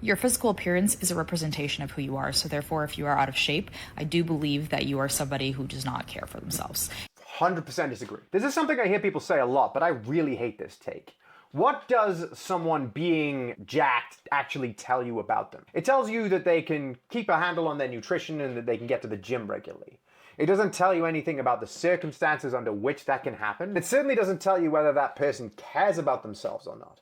Your physical appearance is a representation of who you are. So therefore, if you are out of shape, I do believe that you are somebody who does not care for themselves. 100% disagree. This is something I hear people say a lot, but I really hate this take. What does someone being jacked actually tell you about them? It tells you that they can keep a handle on their nutrition and that they can get to the gym regularly. It doesn't tell you anything about the circumstances under which that can happen. It certainly doesn't tell you whether that person cares about themselves or not.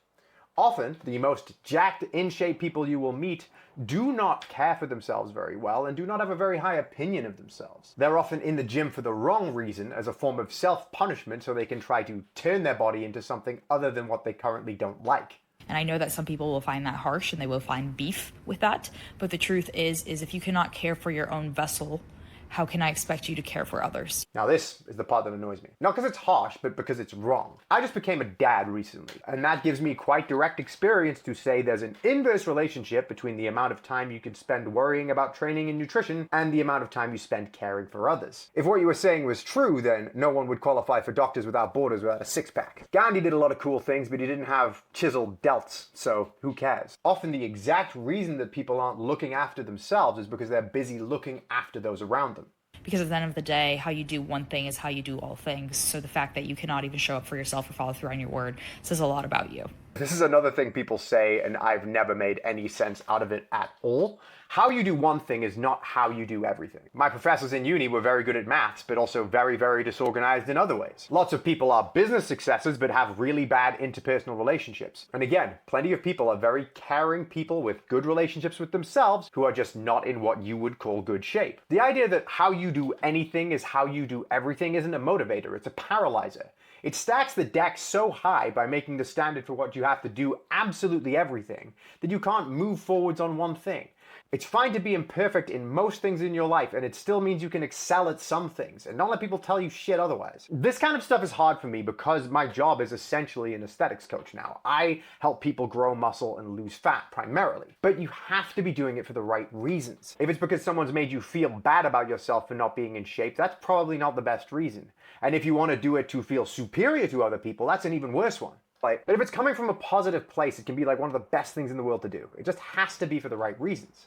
Often, the most jacked, in-shape people you will meet do not care for themselves very well and do not have a very high opinion of themselves. They're often in the gym for the wrong reason, as a form of self-punishment, so they can try to turn their body into something other than what they currently don't like. And I know that some people will find that harsh and they will find beef with that. But the truth is if you cannot care for your own vessel, how can I expect you to care for others? Now this is the part that annoys me. Not because it's harsh, but because it's wrong. I just became a dad recently, and that gives me quite direct experience to say there's an inverse relationship between the amount of time you can spend worrying about training and nutrition and the amount of time you spend caring for others. If what you were saying was true, then no one would qualify for Doctors Without Borders without a six-pack. Gandhi did a lot of cool things, but he didn't have chiseled delts, so who cares? Often the exact reason that people aren't looking after themselves is because they're busy looking after those around them. Because at the end of the day, how you do one thing is how you do all things. So the fact that you cannot even show up for yourself or follow through on your word says a lot about you. This is another thing people say, and I've never made any sense out of it at all. How you do one thing is not how you do everything. My professors in uni were very good at maths, but also very, very disorganized in other ways. Lots of people are business successes, but have really bad interpersonal relationships. And again, plenty of people are very caring people with good relationships with themselves who are just not in what you would call good shape. The idea that how you do anything is how you do everything isn't a motivator, it's a paralyzer. It stacks the deck so high by making the standard for what you have to do absolutely everything that you can't move forwards on one thing. It's fine to be imperfect in most things in your life, and it still means you can excel at some things, and not let people tell you shit otherwise. This kind of stuff is hard for me because my job is essentially an aesthetics coach now. I help people grow muscle and lose fat, primarily. But you have to be doing it for the right reasons. If it's because someone's made you feel bad about yourself for not being in shape, that's probably not the best reason. And if you want to do it to feel superior to other people, that's an even worse one. But if it's coming from a positive place, it can be like one of the best things in the world to do. It just has to be for the right reasons.